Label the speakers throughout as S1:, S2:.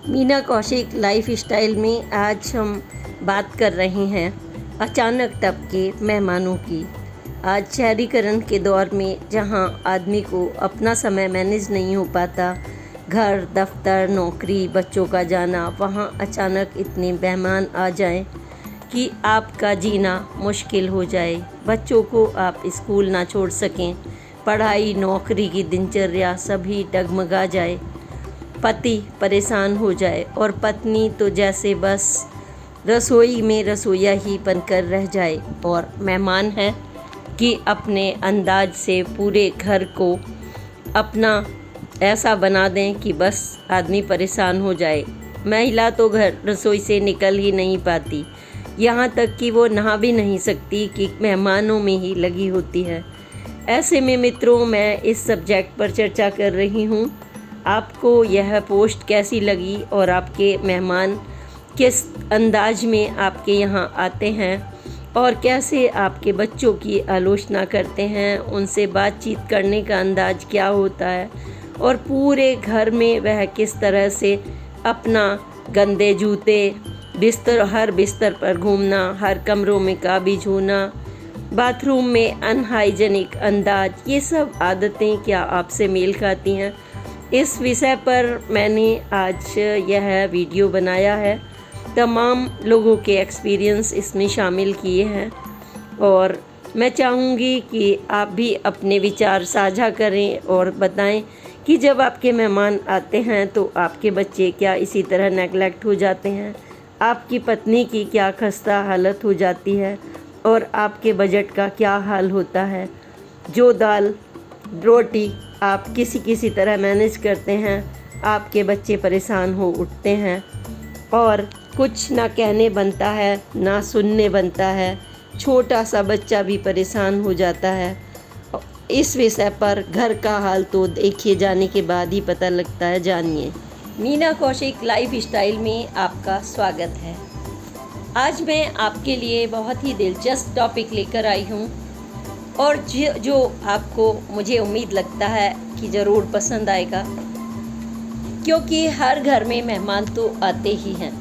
S1: Meena Kaushik life style में आज हम बात कर रहे हैं अचानक टपके मेहमानों की। आज शहरीकरण के दौर में जहां आदमी को अपना समय मैनेज नहीं हो पाता, घर, दफ्तर, नौकरी, बच्चों का जाना, वहां अचानक इतने मेहमान आ जाएं कि आपका जीना मुश्किल हो जाए। बच्चों को आप स्कूल ना छोड़ सकें, पढ़ाई, नौकरी की दिनचर्या सभी डगमगा जाए, पति परेशान हो जाए और पत्नी तो जैसे बस रसोई में रसोइया ही बनकर रह जाए, और मेहमान है कि अपने अंदाज से पूरे घर को अपना ऐसा बना दें कि बस आदमी परेशान हो जाए। महिला तो घर रसोई से निकल ही नहीं पाती, यहाँ तक कि वो नहा भी नहीं सकती कि मेहमानों में ही लगी होती है। ऐसे में मित्रों, मैं इस सब्जेक्ट पर चर्चा कर रही हूँ। आपको यह पोस्ट कैसी लगी और आपके मेहमान किस अंदाज में आपके यहाँ आते हैं और कैसे आपके बच्चों की आलोचना करते हैं, उनसे बातचीत करने का अंदाज क्या होता है और पूरे घर में वह किस तरह से अपना गंदे जूते, हर बिस्तर पर घूमना, हर कमरों में काबीज होना, बाथरूम में अनहाइजेनिक अंदाज, ये सब आदतें क्या आपसे मेल खाती हैं? इस विषय पर मैंने आज यह वीडियो बनाया है। तमाम लोगों के एक्सपीरियंस इसमें शामिल किए हैं और मैं चाहूँगी कि आप भी अपने विचार साझा करें और बताएं कि जब आपके मेहमान आते हैं तो आपके बच्चे क्या इसी तरह नेगलेक्ट हो जाते हैं, आपकी पत्नी की क्या खस्ता हालत हो जाती है और आपके बजट का क्या हाल होता है। जो दाल रोटी आप किसी तरह मैनेज करते हैं, आपके बच्चे परेशान हो उठते हैं और कुछ ना कहने बनता है ना सुनने बनता है। छोटा सा बच्चा भी परेशान हो जाता है। इस विषय पर घर का हाल तो देखे जाने के बाद ही पता लगता है। जानिए। मीना कौशिक लाइफ स्टाइल में आपका स्वागत है। आज मैं आपके लिए बहुत ही दिलचस्प टॉपिक लेकर आई हूँ और जो आपको, मुझे उम्मीद लगता है कि ज़रूर पसंद आएगा, क्योंकि हर घर में मेहमान तो आते ही हैं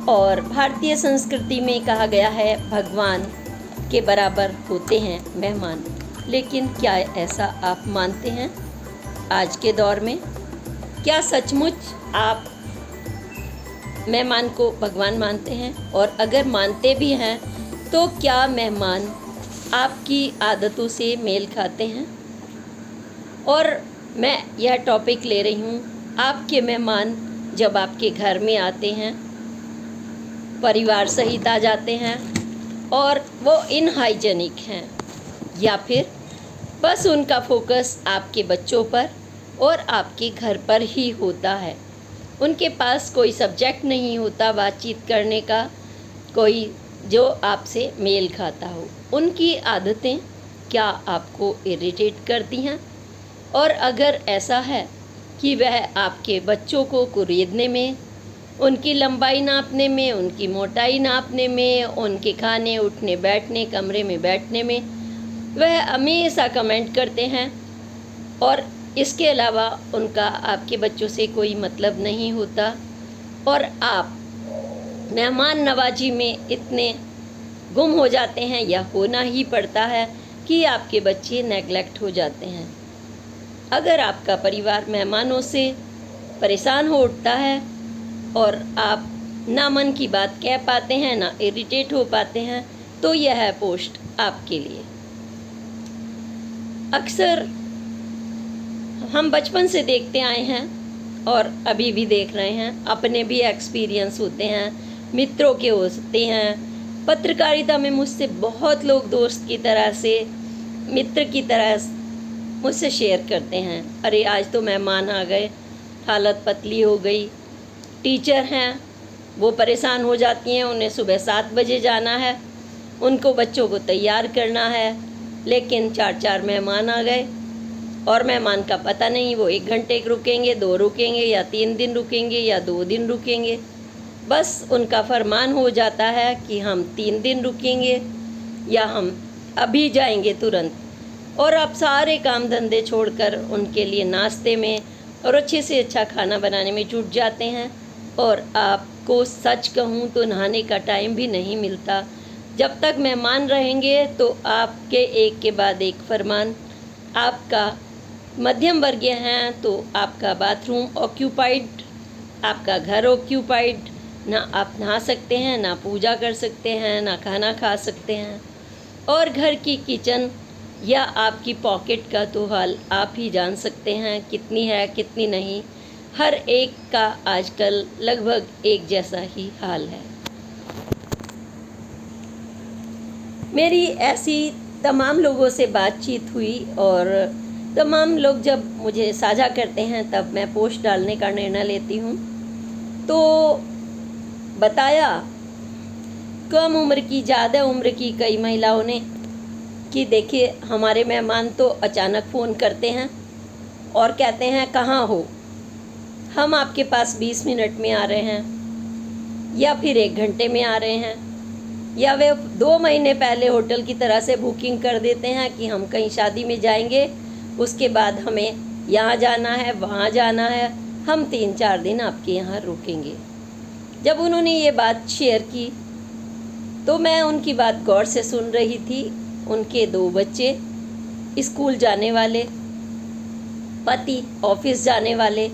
S1: और भारतीय संस्कृति में कहा गया है भगवान के बराबर होते हैं मेहमान। लेकिन क्या ऐसा आप मानते हैं आज के दौर में? क्या सचमुच आप मेहमान को भगवान मानते हैं? और अगर मानते भी हैं तो क्या मेहमान आपकी आदतों से मेल खाते हैं? और मैं यह टॉपिक ले रही हूँ, आपके मेहमान जब आपके घर में आते हैं, परिवार सहित आ जाते हैं और वो इनहाइजेनिक हैं, या फिर बस उनका फोकस आपके बच्चों पर और आपके घर पर ही होता है, उनके पास कोई सब्जेक्ट नहीं होता बातचीत करने का, कोई जो आपसे मेल खाता हो। उनकी आदतें क्या आपको इरिटेट करती हैं? और अगर ऐसा है कि वह आपके बच्चों को कुरेदने में, उनकी लंबाई नापने में, उनकी मोटाई नापने में, उनके खाने, उठने, बैठने, कमरे में बैठने में वह हमेशा कमेंट करते हैं और इसके अलावा उनका आपके बच्चों से कोई मतलब नहीं होता, और आप मेहमान नवाजी में इतने गुम हो जाते हैं या होना ही पड़ता है कि आपके बच्चे नेगलेक्ट हो जाते हैं। अगर आपका परिवार मेहमानों से परेशान हो उठता है और आप ना मन की बात कह पाते हैं, ना इरिटेट हो पाते हैं, तो यह पोस्ट आपके लिए। अक्सर हम बचपन से देखते आए हैं और अभी भी देख रहे हैं, अपने भी एक्सपीरियंस होते हैं, मित्रों के होते हैं। पत्रकारिता में मुझसे बहुत लोग दोस्त की तरह से, मित्र की तरह मुझसे शेयर करते हैं, अरे आज तो मेहमान आ गए, हालत पतली हो गई। टीचर हैं, वो परेशान हो जाती हैं, उन्हें सुबह 7 बजे जाना है, उनको बच्चों को तैयार करना है, लेकिन 4 मेहमान आ गए और मेहमान का पता नहीं, वो 1 घंटे रुकेंगे, 2 रुकेंगे या 3 दिन रुकेंगे या 2 दिन रुकेंगे। बस उनका फरमान हो जाता है कि हम 3 दिन रुकेंगे या हम अभी जाएंगे तुरंत, और आप सारे काम धंधे छोड़कर उनके लिए नाश्ते में और अच्छे से अच्छा खाना बनाने में जुट जाते हैं। और आपको सच कहूँ तो नहाने का टाइम भी नहीं मिलता। जब तक मेहमान रहेंगे तो आपके एक के बाद एक फरमान। आपका मध्यम वर्गीय हैं तो आपका बाथरूम ऑक्यूपाइड, आपका घर ऑक्यूपाइड, ना आप नहा सकते हैं, ना पूजा कर सकते हैं, ना खाना खा सकते हैं। और घर की किचन या आपकी पॉकेट का तो हाल आप ही जान सकते हैं, कितनी है कितनी नहीं। हर एक का आजकल लगभग एक जैसा ही हाल है। मेरी ऐसी तमाम लोगों से बातचीत हुई और तमाम लोग जब मुझे साझा करते हैं तब मैं पोस्ट डालने का निर्णय लेती हूँ। तो बताया कम उम्र की, ज़्यादा उम्र की कई महिलाओं ने कि देखिए हमारे मेहमान तो अचानक फ़ोन करते हैं और कहते हैं कहाँ हो, हम आपके पास 20 मिनट में आ रहे हैं या फिर 1 घंटे में आ रहे हैं, या वे 2 महीने पहले होटल की तरह से बुकिंग कर देते हैं कि हम कहीं शादी में जाएंगे, उसके बाद हमें यहाँ जाना है वहाँ जाना है, हम 3-4 दिन आपके यहाँ रुकेंगे। जब उन्होंने ये बात शेयर की तो मैं उनकी बात गौर से सुन रही थी। उनके 2 बच्चे, स्कूल जाने वाले, पति ऑफिस जाने वाले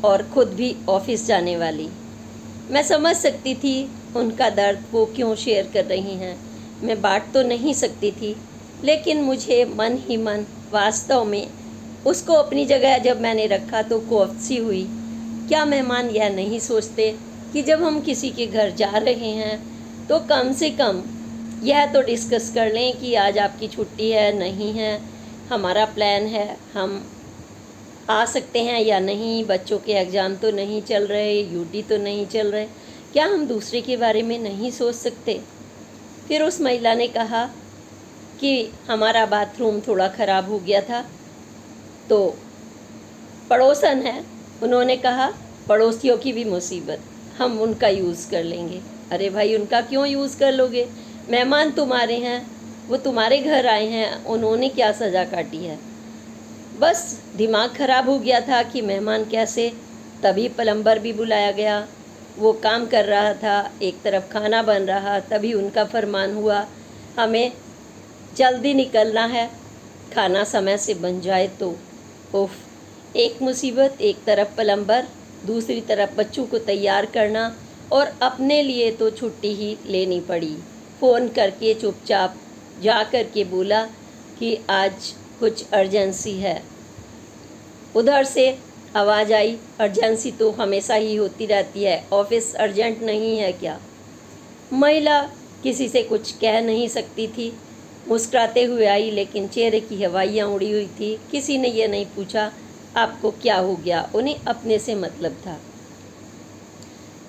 S1: और खुद भी ऑफिस जाने वाली। मैं समझ सकती थी उनका दर्द वो क्यों शेयर कर रही हैं। मैं बांट तो नहीं सकती थी, लेकिन मुझे मन ही मन वास्तव में उसको अपनी जगह जब मैंने रखा तो कोफ्त हुई। क्या मेहमान यह नहीं सोचते कि जब हम किसी के घर जा रहे हैं तो कम से कम यह तो डिस्कस कर लें कि आज आपकी छुट्टी है नहीं है, हमारा प्लान है, हम आ सकते हैं या नहीं, बच्चों के एग्ज़ाम तो नहीं चल रहे, यूटी तो नहीं चल रहे, क्या हम दूसरे के बारे में नहीं सोच सकते। फिर उस महिला ने कहा कि हमारा बाथरूम थोड़ा ख़राब हो गया था, तो पड़ोसन है, उन्होंने कहा पड़ोसियों की भी मुसीबत, हम उनका यूज़ कर लेंगे। अरे भाई उनका क्यों यूज़ कर लोगे, मेहमान तुम्हारे हैं, वो तुम्हारे घर आए हैं, उन्होंने क्या सज़ा काटी है। बस दिमाग ख़राब हो गया था कि मेहमान कैसे। तभी प्लम्बर भी बुलाया गया, वो काम कर रहा था, एक तरफ खाना बन रहा, तभी उनका फरमान हुआ हमें जल्दी निकलना है, खाना समय से बन जाए तो। उफ, एक मुसीबत, एक तरफ प्लम्बर, दूसरी तरफ बच्चों को तैयार करना, और अपने लिए तो छुट्टी ही लेनी पड़ी। फ़ोन करके चुपचाप जा कर के बोला कि आज कुछ अर्जेंसी है। उधर से आवाज़ आई अर्जेंसी तो हमेशा ही होती रहती है, ऑफिस अर्जेंट नहीं है क्या। महिला किसी से कुछ कह नहीं सकती थी, मुस्कुराते हुए आई, लेकिन चेहरे की हवाइयाँ उड़ी हुई थी। किसी ने यह नहीं पूछा आपको क्या हो गया, उन्हें अपने से मतलब था।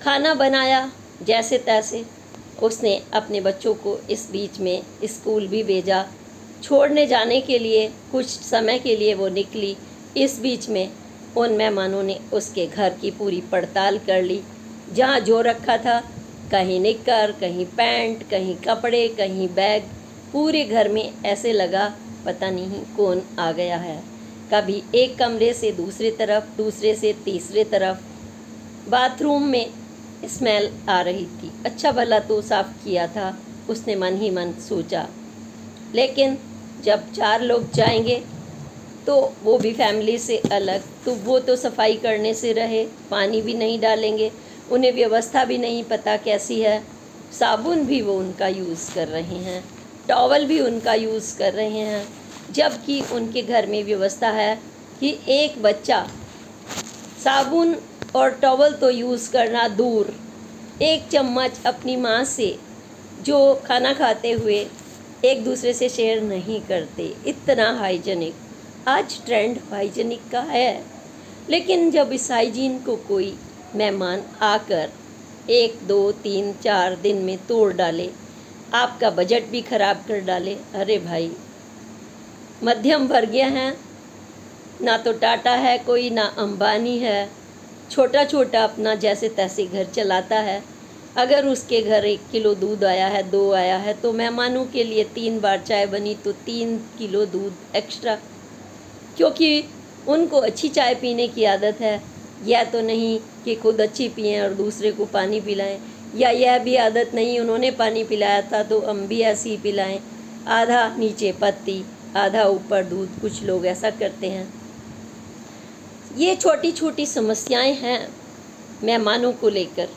S1: खाना बनाया जैसे तैसे, उसने अपने बच्चों को इस बीच में स्कूल भी भेजा, छोड़ने जाने के लिए कुछ समय के लिए वो निकली। इस बीच में उन मेहमानों ने उसके घर की पूरी पड़ताल कर ली, जहाँ जो रखा था, कहीं निक्कर, कहीं पैंट, कहीं कपड़े, कहीं बैग, पूरे घर में ऐसे लगा पता नहीं कौन आ गया है। कभी एक कमरे से दूसरे तरफ, दूसरे से तीसरे तरफ। बाथरूम में स्मेल आ रही थी, अच्छा भला तो साफ़ किया था, उसने मन ही मन सोचा। लेकिन जब 4 लोग जाएंगे तो वो भी फैमिली से अलग, तो वो तो सफाई करने से रहे, पानी भी नहीं डालेंगे, उन्हें व्यवस्था भी नहीं पता कैसी है। साबुन भी वो उनका यूज़ कर रहे हैं, टॉवल भी उनका यूज़ कर रहे हैं, जबकि उनके घर में व्यवस्था है कि एक बच्चा साबुन और टॉवल तो यूज़ करना दूर, एक चम्मच अपनी माँ से जो खाना खाते हुए एक दूसरे से शेयर नहीं करते, इतना हाइजीनिक। आज ट्रेंड हाइजीनिक का है, लेकिन जब इस हाइजीन को कोई मेहमान आकर 1, 2, 3, 4 दिन में तोड़ डाले, आपका बजट भी ख़राब कर डाले, अरे भाई मध्यम वर्गीय हैं, ना तो टाटा है कोई, ना अंबानी है, छोटा छोटा अपना जैसे तैसे घर चलाता है। अगर उसके घर 1 किलो दूध आया है, 2 आया है, तो मेहमानों के लिए 3 बार चाय बनी तो 3 किलो दूध एक्स्ट्रा, क्योंकि उनको अच्छी चाय पीने की आदत है, या तो नहीं कि खुद अच्छी पिएं और दूसरे को पानी पिलाएं, या यह भी आदत नहीं उन्होंने पानी पिलाया था तो हम भी ऐसे ही पिलाएं, आधा नीचे पत्ती आधा ऊपर दूध, कुछ लोग ऐसा करते हैं। ये छोटी छोटी समस्याएं हैं मेहमानों को लेकर।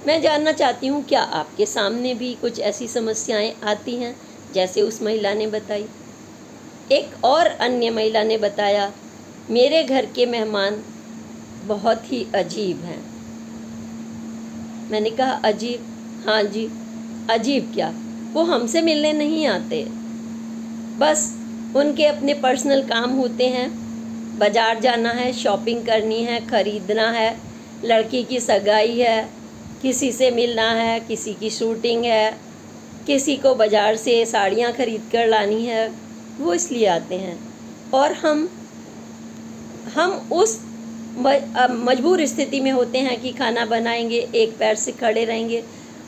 S1: मैं जानना चाहती हूँ, क्या आपके सामने भी कुछ ऐसी समस्याएं आती हैं जैसे उस महिला ने बताई? एक और अन्य महिला ने बताया, मेरे घर के मेहमान बहुत ही अजीब हैं। मैंने कहा अजीब? हाँ जी। अजीब क्या? वो हमसे मिलने नहीं आते, बस उनके अपने पर्सनल काम होते हैं, बाज़ार जाना है, शॉपिंग करनी है, ख़रीदना है, लड़की की सगाई है, किसी से मिलना है, किसी की शूटिंग है, किसी को बाज़ार से साड़ियाँ ख़रीद कर लानी है, वो इसलिए आते हैं। और हम उस मजबूर स्थिति में होते हैं कि खाना बनाएंगे, एक पैर से खड़े रहेंगे,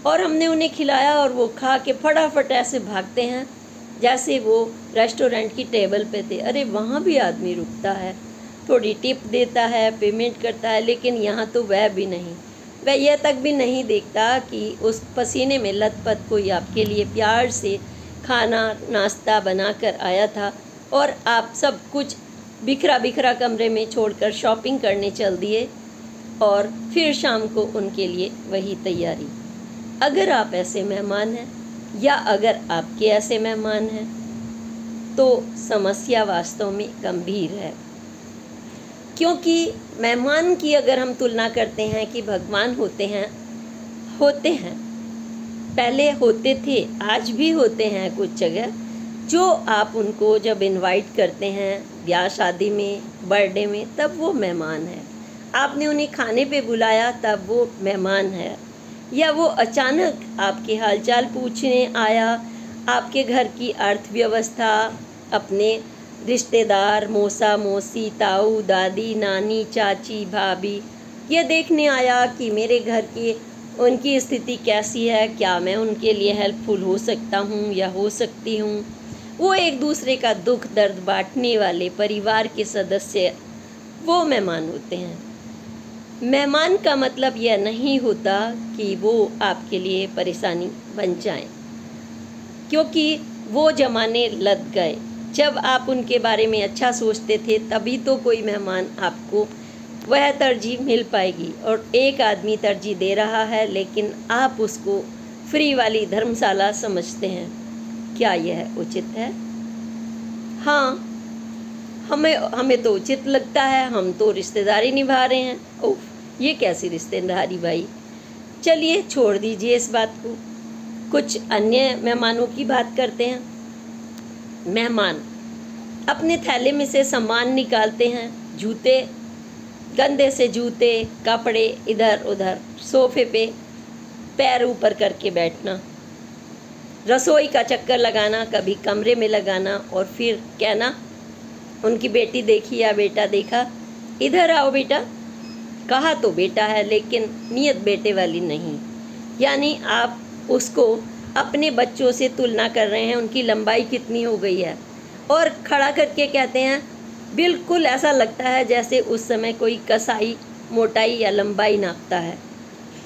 S1: और हमने उन्हें खिलाया और वो खा के फटाफट ऐसे भागते हैं जैसे वो रेस्टोरेंट की टेबल पे थे। अरे वहाँ भी आदमी रुकता है, थोड़ी टिप देता है, पेमेंट करता है, लेकिन यहाँ तो वह भी नहीं। वह यह तक भी नहीं देखता कि उस पसीने में लथपथ कोई आपके लिए प्यार से खाना नाश्ता बना कर आया था और आप सब कुछ बिखरा बिखरा कमरे में छोड़कर शॉपिंग करने चल दिए, और फिर शाम को उनके लिए वही तैयारी। अगर आप ऐसे मेहमान हैं या अगर आपके ऐसे मेहमान हैं तो समस्या वास्तव में गंभीर है, क्योंकि मेहमान की अगर हम तुलना करते हैं कि भगवान होते हैं, पहले होते थे, आज भी होते हैं कुछ जगह, जो आप उनको जब इनवाइट करते हैं ब्याह शादी में, बर्थडे में, तब वो मेहमान है। आपने उन्हें खाने पे बुलाया तब वो मेहमान है। या वो अचानक आपके हालचाल पूछने आया, आपके घर की अर्थव्यवस्था, अपने रिश्तेदार, मौसा मौसी, ताऊ दादी, नानी, चाची, भाभी, ये देखने आया कि मेरे घर की उनकी स्थिति कैसी है, क्या मैं उनके लिए हेल्पफुल हो सकता हूँ या हो सकती हूँ। वो एक दूसरे का दुख दर्द बांटने वाले परिवार के सदस्य वो मेहमान होते हैं। मेहमान का मतलब यह नहीं होता कि वो आपके लिए परेशानी बन जाएं, क्योंकि वो ज़माने लग गए। जब आप उनके बारे में अच्छा सोचते थे तभी तो कोई मेहमान आपको वह तरजीह मिल पाएगी। और एक आदमी तरजीह दे रहा है लेकिन आप उसको फ्री वाली धर्मशाला समझते हैं। क्या यह उचित है? हाँ, हमें तो उचित लगता है, हम तो रिश्तेदारी निभा रहे हैं। ओह, ये कैसी रिश्तेदारी भाई? चलिए छोड़ दीजिए इस बात को, कुछ अन्य मेहमानों की बात करते हैं। मेहमान अपने थैले में से सामान निकालते हैं, जूते, गंदे से जूते, कपड़े इधर उधर, सोफे पे पैर ऊपर करके बैठना, रसोई का चक्कर लगाना, कभी कमरे में लगाना, और फिर कहना, उनकी बेटी देखी या बेटा देखा, इधर आओ बेटा। कहा तो बेटा है लेकिन नीयत बेटे वाली नहीं। यानी आप उसको अपने बच्चों से तुलना कर रहे हैं, उनकी लंबाई कितनी हो गई है, और खड़ा करके कहते हैं, बिल्कुल ऐसा लगता है जैसे उस समय कोई कसाई मोटाई या लंबाई नापता है।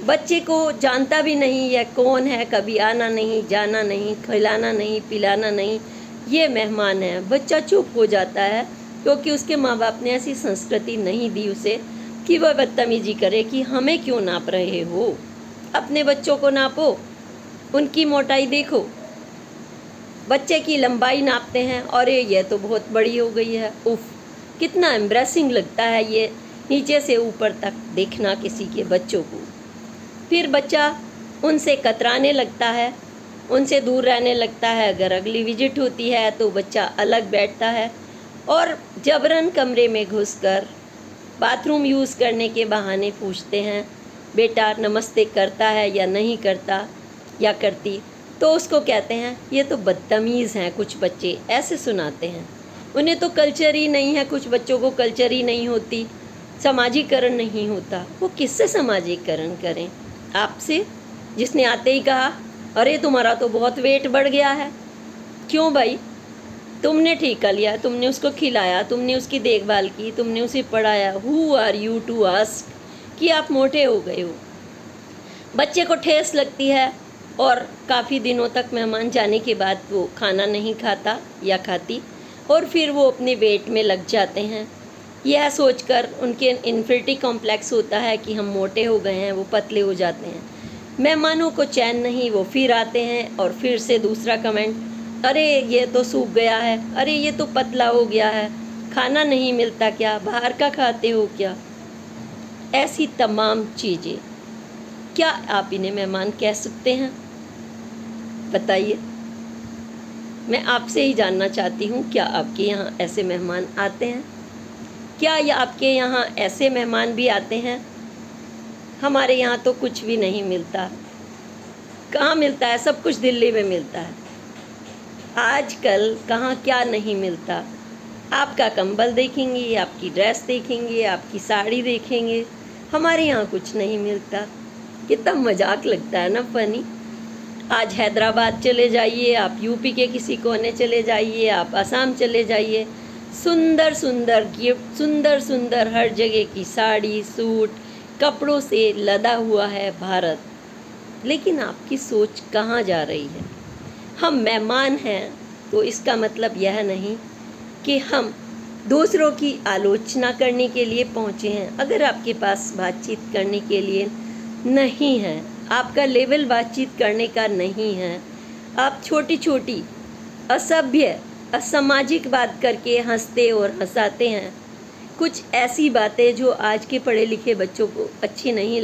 S1: बच्चे को जानता भी नहीं यह कौन है, कभी आना नहीं, जाना नहीं, खिलाना नहीं, पिलाना नहीं, ये मेहमान है। बच्चा चुप हो जाता है क्योंकि उसके माँ बाप ने ऐसी संस्कृति नहीं दी उसे कि वह बदतमीजी करे कि हमें क्यों नाप रहे हो, अपने बच्चों को नापो, उनकी मोटाई देखो। बच्चे की लंबाई नापते हैं, और ये तो बहुत बड़ी हो गई है। उफ, कितना एम्ब्रेसिंग लगता है ये नीचे से ऊपर तक देखना किसी के बच्चों को। फिर बच्चा उनसे कतराने लगता है, उनसे दूर रहने लगता है। अगर अगली विजिट होती है तो बच्चा अलग बैठता है और जबरन कमरे में घुसकर बाथरूम यूज़ करने के बहाने पूछते हैं, बेटा नमस्ते करता है या नहीं करता या करती। तो उसको कहते हैं, ये तो बदतमीज़ हैं कुछ बच्चे, ऐसे सुनाते हैं। उन्हें तो कल्चर ही नहीं है, कुछ बच्चों को कल्चर ही नहीं होती, सामाजिकरण नहीं होता। वो किससे सामाजिकरण करें? आपसे, जिसने आते ही कहा, अरे तुम्हारा तो बहुत वेट बढ़ गया है। क्यों भाई? तुमने ठेका लिया, तुमने उसको खिलाया, तुमने उसकी देखभाल की, तुमने उसे पढ़ाया। Who are you to ask कि आप मोटे हो गए हो। बच्चे को ठेस लगती है और काफ़ी दिनों तक मेहमान जाने के बाद वो खाना नहीं खाता या खाती, और फिर वो अपने वेट में लग जाते हैं। यह सोचकर उनके इन्फिनिटी कॉम्प्लेक्स होता है कि हम मोटे हो गए हैं, वो पतले हो जाते हैं। मेहमानों को चैन नहीं, वो फिर आते हैं और फिर से दूसरा कमेंट, अरे ये तो सूख गया है, अरे ये तो पतला हो गया है, खाना नहीं मिलता क्या, बाहर का खाते हो क्या। ऐसी तमाम चीज़ें, क्या आप इन्हें मेहमान कह सकते हैं? बताइए। मैं आपसे ही जानना चाहती हूँ, क्या आपके यहाँ ऐसे मेहमान आते हैं? क्या ये आपके यहाँ ऐसे मेहमान भी आते हैं? हमारे यहाँ तो कुछ भी नहीं मिलता। कहाँ मिलता है? सब कुछ दिल्ली में मिलता है। आजकल कहाँ क्या नहीं मिलता। आपका कंबल देखेंगे, आपकी ड्रेस देखेंगे, आपकी साड़ी देखेंगे, हमारे यहाँ कुछ नहीं मिलता। कितना मजाक लगता है ना, फनी। आज हैदराबाद चले जाइए, आप यूपी के किसी कोने चले जाइए, आप असम चले जाइए, सुंदर सुंदर गिफ्ट, सुंदर सुंदर हर जगह की साड़ी, सूट, कपड़ों से लदा हुआ है भारत। लेकिन आपकी सोच कहाँ जा रही है? हम मेहमान हैं तो इसका मतलब यह नहीं कि हम दूसरों की आलोचना करने के लिए पहुँचे हैं। अगर आपके पास बातचीत करने के लिए नहीं है, आपका लेवल बातचीत करने का नहीं है, आप छोटी छोटी असभ्य असामाजिक बात करके हंसते और हंसाते हैं, कुछ ऐसी बातें जो आज के पढ़े लिखे बच्चों को अच्छी नहीं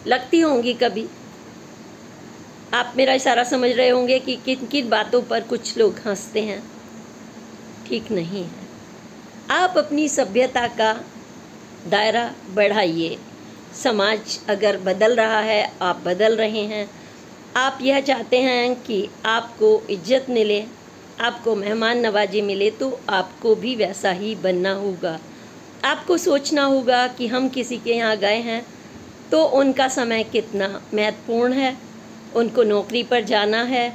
S1: लगती होंगी कभी। आप मेरा इशारा समझ रहे होंगे कि किन किन बातों पर कुछ लोग हंसते हैं। ठीक नहीं है। आप अपनी सभ्यता का दायरा बढ़ाइए। समाज अगर बदल रहा है, आप बदल रहे हैं, आप यह चाहते हैं कि आपको इज्जत मिले, आपको मेहमान नवाजी मिले, तो आपको भी वैसा ही बनना होगा। आपको सोचना होगा कि हम किसी के यहाँ गए हैं तो उनका समय कितना महत्वपूर्ण है, उनको नौकरी पर जाना है,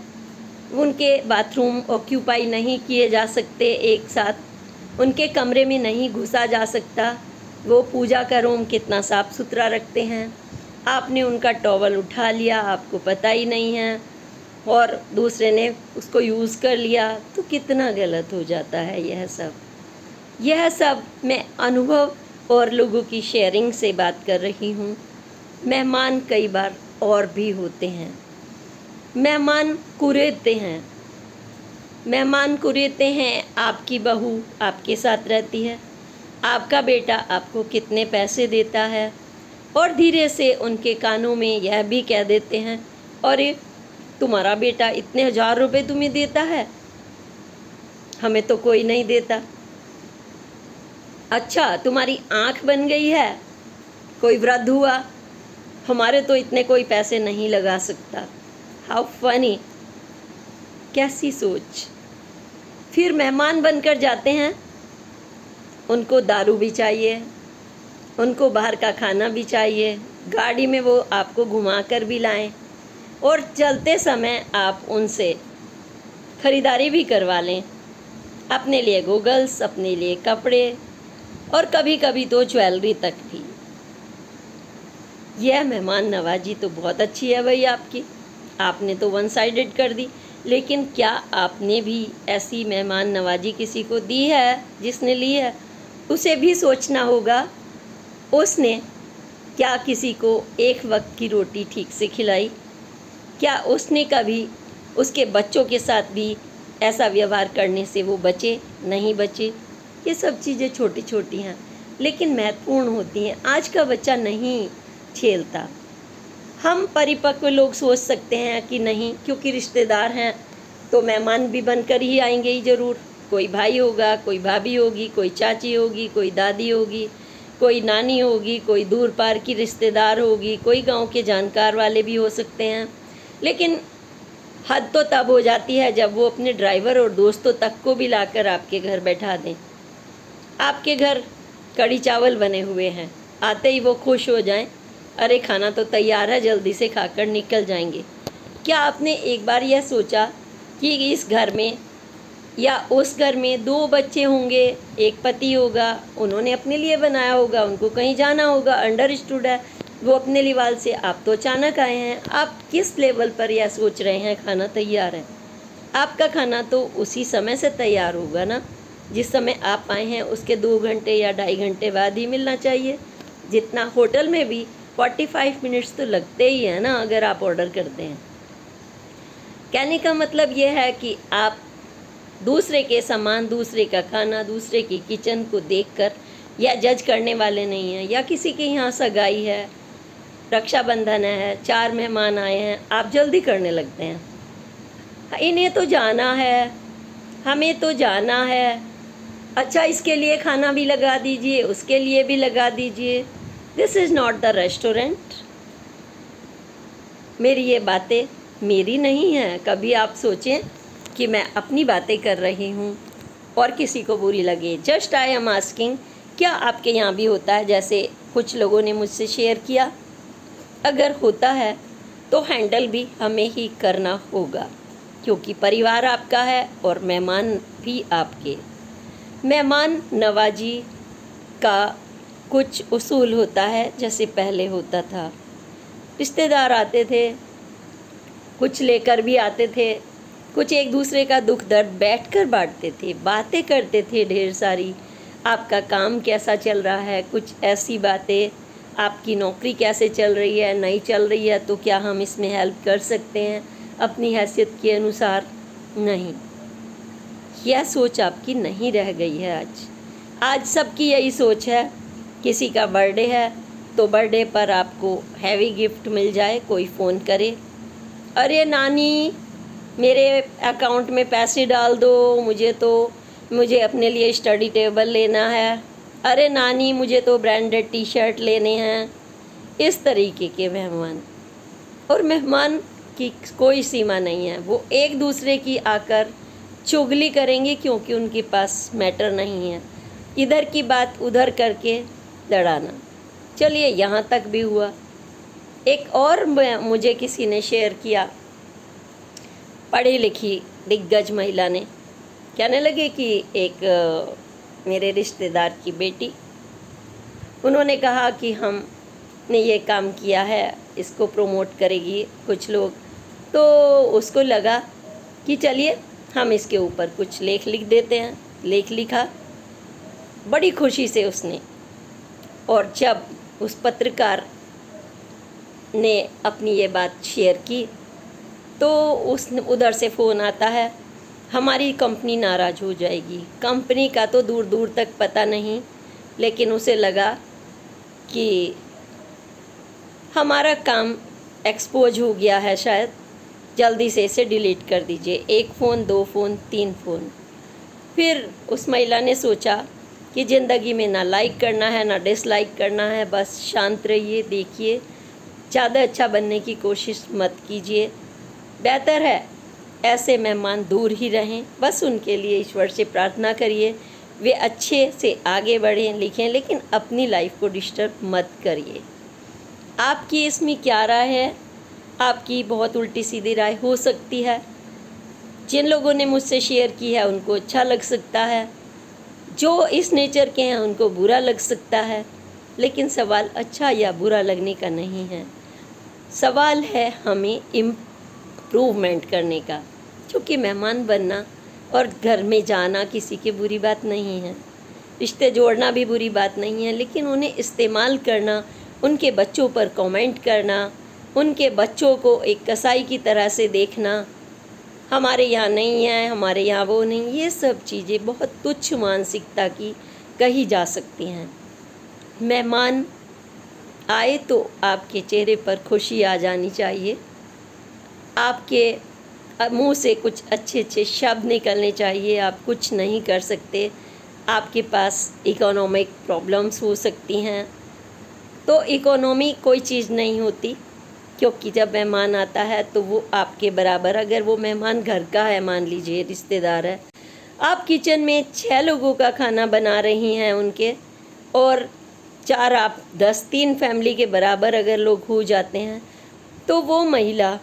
S1: उनके बाथरूम ऑक्यूपाई नहीं किए जा सकते एक साथ, उनके कमरे में नहीं घुसा जा सकता, वो पूजा का रूम कितना साफ़ सुथरा रखते हैं, आपने उनका टॉवल उठा लिया, आपको पता ही नहीं है, और दूसरे ने उसको यूज़ कर लिया, तो कितना गलत हो जाता है। यह सब मैं अनुभव और लोगों की शेयरिंग से बात कर रही हूँ। मेहमान कई बार और भी होते हैं। मेहमान कुरेदते हैं। आपकी बहू आपके साथ रहती है, आपका बेटा आपको कितने पैसे देता है, और धीरे से उनके कानों में यह भी कह देते हैं, अरे तुम्हारा बेटा इतने 1000 रुपये तुम्हें देता है, हमें तो कोई नहीं देता। अच्छा, तुम्हारी आँख बन गई है, कोई वृद्ध हुआ, हमारे तो इतने कोई पैसे नहीं लगा सकता। How funny. कैसी सोच। फिर मेहमान बनकर जाते हैं, उनको दारू भी चाहिए, उनको बाहर का खाना भी चाहिए, गाड़ी में वो आपको घुमा कर भी लाएं, और चलते समय आप उनसे ख़रीदारी भी करवा लें, अपने लिए गॉगल्स, अपने लिए कपड़े, और कभी कभी तो ज्वेलरी तक भी। यह मेहमान नवाजी तो बहुत अच्छी है भाई आपकी, आपने तो वन साइडेड कर दी। लेकिन क्या आपने भी ऐसी मेहमान नवाजी किसी को दी है? जिसने ली है उसे भी सोचना होगा, उसने क्या किसी को एक वक्त की रोटी ठीक से खिलाई? क्या उसने कभी उसके बच्चों के साथ भी ऐसा व्यवहार करने से वो बचे, नहीं बचे? ये सब चीज़ें छोटी छोटी हैं लेकिन महत्वपूर्ण होती हैं। आज का बच्चा नहीं झेलता। हम परिपक्व लोग सोच सकते हैं कि नहीं, क्योंकि रिश्तेदार हैं तो मेहमान भी बनकर ही आएंगे ही ज़रूर। कोई भाई होगा, कोई भाभी होगी, कोई चाची होगी, कोई दादी होगी, कोई नानी होगी, कोई दूर पार की रिश्तेदार होगी, कोई गांव के जानकार वाले भी हो सकते हैं। लेकिन हद तो तब हो जाती है जब वो अपने ड्राइवर और दोस्तों तक को भी लाकर आपके घर बैठा दें। आपके घर कढ़ी चावल बने हुए हैं, आते ही वो खुश हो जाएं, अरे खाना तो तैयार है, जल्दी से खाकर निकल जाएंगे। क्या आपने एक बार यह सोचा कि इस घर में या उस घर में 2 बच्चे होंगे, एक पति होगा, उन्होंने अपने लिए बनाया होगा, उनको कहीं जाना होगा, अंडरस्टूड है, वो अपने लिहाज से। आप तो अचानक आए हैं, आप किस लेवल पर यह सोच रहे हैं खाना तैयार है? आपका खाना तो उसी समय से तैयार होगा ना, जिस समय आप आए हैं उसके 2 घंटे या 2.5 घंटे बाद ही मिलना चाहिए। जितना होटल में भी 45 मिनट्स तो लगते ही हैं ना अगर आप ऑर्डर करते हैं। कहने का मतलब ये है कि आप दूसरे के सामान, दूसरे का खाना, दूसरे की किचन को देखकर या जज करने वाले नहीं हैं। या किसी के यहाँ सगाई है, रक्षाबंधन है, 4 मेहमान आए हैं, आप जल्दी करने लगते हैं, इन्हें तो जाना है, हमें तो जाना है, अच्छा इसके लिए खाना भी लगा दीजिए, उसके लिए भी लगा दीजिए। This is not the restaurant. मेरी ये बातें मेरी नहीं हैं। कभी आप सोचें कि मैं अपनी बातें कर रही हूँ और किसी को बुरी लगे। जस्ट आई एम आस्किंग, क्या आपके यहाँ भी होता है जैसे कुछ लोगों ने मुझसे शेयर किया? अगर होता है तो हैंडल भी हमें ही करना होगा, क्योंकि परिवार आपका है और मेहमान भी आपके। मेहमान नवाजी का कुछ उसूल होता है, जैसे पहले होता था। रिश्तेदार आते थे, कुछ लेकर भी आते थे, कुछ एक दूसरे का दुख दर्द बैठकर बांटते थे, बातें करते थे ढेर सारी। आपका काम कैसा चल रहा है, कुछ ऐसी बातें, आपकी नौकरी कैसे चल रही है, नहीं चल रही है तो क्या हम इसमें हेल्प कर सकते हैं अपनी हैसियत के अनुसार? नहीं, यह सोच आपकी नहीं रह गई है आज सबकी यही सोच है। किसी का बर्थडे है तो बर्थडे पर आपको हैवी गिफ्ट मिल जाए, कोई फ़ोन करे, अरे नानी मेरे अकाउंट में पैसे डाल दो, मुझे अपने लिए स्टडी टेबल लेना है, अरे नानी मुझे तो ब्रांडेड टी शर्ट लेने हैं। इस तरीके के मेहमान, और मेहमान की कोई सीमा नहीं है, वो एक दूसरे की आकर चुगली करेंगे क्योंकि उनके पास मैटर नहीं है। इधर की बात उधर करके लड़ाना। चलिए यहाँ तक भी हुआ। एक और मुझे किसी ने शेयर किया, पढ़ी लिखी दिग्गज महिला ने, कहने लगे कि एक मेरे रिश्तेदार की बेटी, उन्होंने कहा कि हमने ये काम किया है, इसको प्रमोट करेगी कुछ लोग, तो उसको लगा कि चलिए हम इसके ऊपर कुछ लेख लिख देते हैं। लेख लिखा बड़ी खुशी से उसने, और जब उस पत्रकार ने अपनी ये बात शेयर की तो उधर से फ़ोन आता है, हमारी कंपनी नाराज़ हो जाएगी। कंपनी का तो दूर दूर तक पता नहीं, लेकिन उसे लगा कि हमारा काम एक्सपोज हो गया है, शायद जल्दी से इसे डिलीट कर दीजिए। 1 फ़ोन, 2 फ़ोन, 3 फ़ोन। फिर उस महिला ने सोचा कि ज़िंदगी में ना लाइक करना है ना डिसलाइक करना है, बस शांत रहिए, देखिए, ज़्यादा अच्छा बनने की कोशिश मत कीजिए, बेहतर है ऐसे मेहमान दूर ही रहें। बस उनके लिए ईश्वर से प्रार्थना करिए, वे अच्छे से आगे बढ़ें, लिखें, लेकिन अपनी लाइफ को डिस्टर्ब मत करिए। आपकी इसमें क्या राय है? आपकी बहुत उल्टी सीधी राय हो सकती है। जिन लोगों ने मुझसे शेयर की है उनको अच्छा लग सकता है, जो इस नेचर के हैं उनको बुरा लग सकता है, लेकिन सवाल अच्छा या बुरा लगने का नहीं है, सवाल है हमें इम्प्रूवमेंट करने का। क्योंकि मेहमान बनना और घर में जाना किसी की बुरी बात नहीं है, रिश्ते जोड़ना भी बुरी बात नहीं है, लेकिन उन्हें इस्तेमाल करना, उनके बच्चों पर कमेंट करना, उनके बच्चों को एक कसाई की तरह से देखना, हमारे यहाँ नहीं है, हमारे यहाँ वो नहीं, ये सब चीज़ें बहुत तुच्छ मानसिकता की कही जा सकती हैं। मेहमान आए तो आपके चेहरे पर खुशी आ जानी चाहिए, आपके मुंह से कुछ अच्छे अच्छे शब्द निकलने चाहिए। आप कुछ नहीं कर सकते, आपके पास इकोनॉमिक प्रॉब्लम्स हो सकती हैं, तो इकोनॉमी कोई चीज़ नहीं होती, क्योंकि जब मेहमान आता है तो वो आपके बराबर, अगर वो मेहमान घर का है, मान लीजिए रिश्तेदार है, आप किचन में 6 लोगों का खाना बना रही हैं उनके, और 4 आप 10-3 फैमिली के बराबर अगर लोग हो जाते हैं, तो वो महिला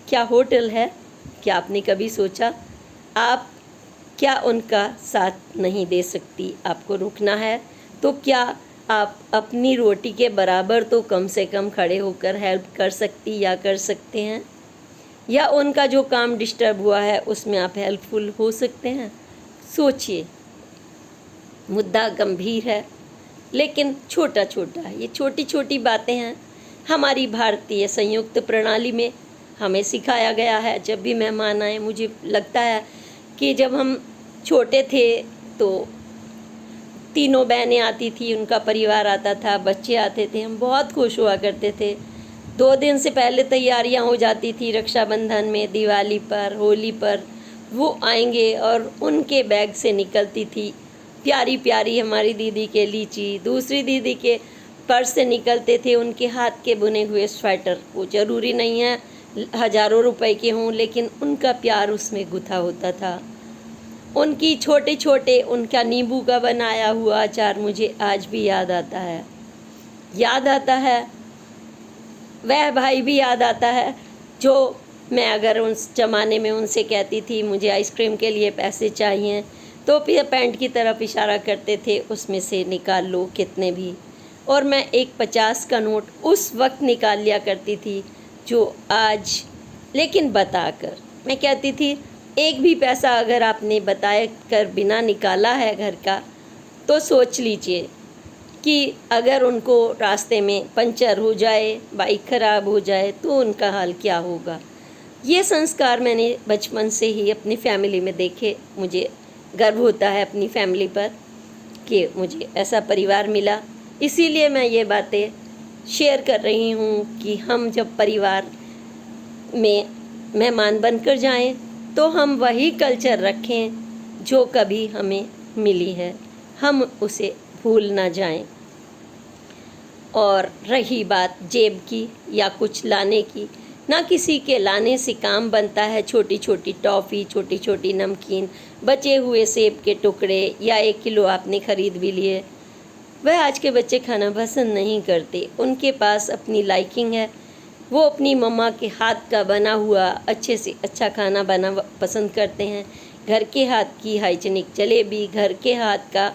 S1: क्या होटल है? क्या आपने कभी सोचा? आप क्या उनका साथ नहीं दे सकती? आपको रुकना है तो क्या आप अपनी रोटी के बराबर तो कम से कम खड़े होकर हेल्प कर सकती या कर सकते हैं? या उनका जो काम डिस्टर्ब हुआ है उसमें आप हेल्पफुल हो सकते हैं? सोचिए। मुद्दा गंभीर है लेकिन छोटा छोटा है। ये छोटी छोटी बातें हैं। हमारी भारतीय संयुक्त प्रणाली में हमें सिखाया गया है, जब भी मेहमान आए, मुझे लगता है कि जब हम छोटे थे तो तीनों बहनें आती थी, उनका परिवार आता था, बच्चे आते थे, हम बहुत खुश हुआ करते थे। 2 दिन से पहले तैयारियां हो जाती थी, रक्षाबंधन में, दिवाली पर, होली पर वो आएंगे और उनके बैग से निकलती थी प्यारी प्यारी हमारी दीदी के लीची, दूसरी दीदी के पर्स से निकलते थे उनके हाथ के बुने हुए स्वेटर। वो ज़रूरी नहीं है हज़ारों रुपए के हों, लेकिन उनका प्यार उसमें गुथा होता था। उनकी छोटे छोटे उनका नींबू का बनाया हुआ अचार मुझे आज भी याद आता है। वह भाई भी याद आता है जो मैं अगर उस ज़माने में उनसे कहती थी मुझे आइसक्रीम के लिए पैसे चाहिए, तो फिर पैंट की तरफ इशारा करते थे, उसमें से निकाल लो कितने भी। और मैं एक 50 का नोट उस वक्त निकाल लिया करती थी जो आज, लेकिन बताकर मैं कहती थी एक भी पैसा अगर आपने बताए कर बिना निकाला है घर का, तो सोच लीजिए कि अगर उनको रास्ते में पंचर हो जाए, बाइक ख़राब हो जाए, तो उनका हाल क्या होगा। ये संस्कार मैंने बचपन से ही अपनी फैमिली में देखे। मुझे गर्व होता है अपनी फैमिली पर कि मुझे ऐसा परिवार मिला। इसीलिए मैं ये बातें शेयर कर रही हूँ कि हम जब परिवार में मेहमान बनकर जाएं तो हम वही कल्चर रखें जो कभी हमें मिली है, हम उसे भूल ना जाएं। और रही बात जेब की या कुछ लाने की, ना किसी के लाने से काम बनता है। छोटी छोटी टॉफ़ी, छोटी छोटी नमकीन, बचे हुए सेब के टुकड़े या 1 किलो आपने ख़रीद भी लिए, वह आज के बच्चे खाना पसंद नहीं करते। उनके पास अपनी लाइकिंग है, वो अपनी मम्मा के हाथ का बना हुआ अच्छे से अच्छा खाना बना पसंद करते हैं। घर के हाथ की हाइजीनिक जलेबी, घर के हाथ का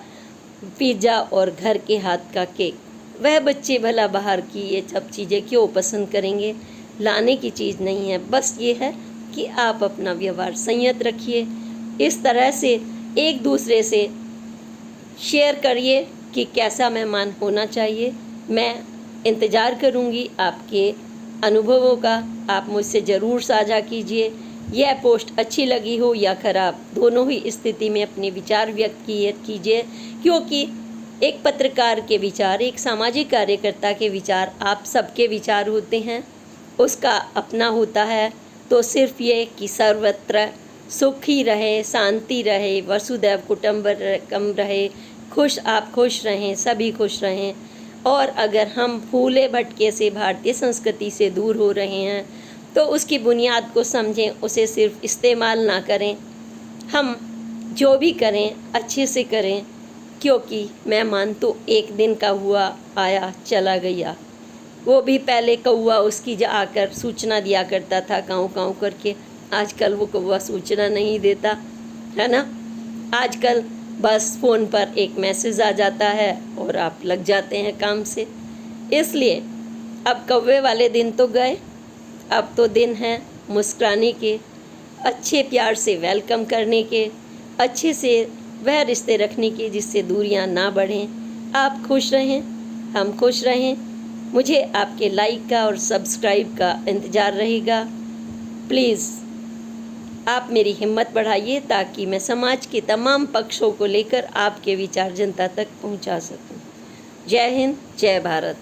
S1: पिज़्ज़ा और घर के हाथ का केक। वह बच्चे भला बाहर की ये सब चीज़ें क्यों पसंद करेंगे? लाने की चीज़ नहीं है, बस ये है कि आप अपना व्यवहार संयत रखिए। इस तरह से एक दूसरे से शेयर करिए कि कैसा मेहमान होना चाहिए। मैं इंतज़ार करूँगी आपके अनुभवों का। आप मुझसे ज़रूर साझा कीजिए। यह पोस्ट अच्छी लगी हो या ख़राब, दोनों ही स्थिति में अपने विचार व्यक्त कीजिए, क्योंकि एक पत्रकार के विचार, एक सामाजिक कार्यकर्ता के विचार आप सबके विचार होते हैं, उसका अपना होता है। तो सिर्फ ये कि सर्वत्र सुख ही रहे, शांति रहे, वसुधैव कुटुम्बकम रहे, आप खुश रहें, सभी खुश रहें। और अगर हम फूले भटके से भारतीय संस्कृति से दूर हो रहे हैं तो उसकी बुनियाद को समझें, उसे सिर्फ इस्तेमाल ना करें। हम जो भी करें अच्छे से करें, क्योंकि मेहमान तो एक दिन का हुआ, आया चला गया। वो भी पहले कौवा उसकी आकर सूचना दिया करता था काऊ काऊ करके, आजकल वो कौवा सूचना नहीं देता है ना। आजकल बस फ़ोन पर एक मैसेज आ जाता है और आप लग जाते हैं काम से। इसलिए अब कौवे वाले दिन तो गए, अब तो दिन हैं मुस्कुराने के, अच्छे प्यार से वेलकम करने के, अच्छे से वह रिश्ते रखने के जिससे दूरियां ना बढ़ें। आप खुश रहें, हम खुश रहें। मुझे आपके लाइक का और सब्सक्राइब का इंतज़ार रहेगा। प्लीज़ आप मेरी हिम्मत बढ़ाइए ताकि मैं समाज के तमाम पक्षों को लेकर आपके विचार जनता तक पहुंचा सकूं। जय हिंद, जय भारत।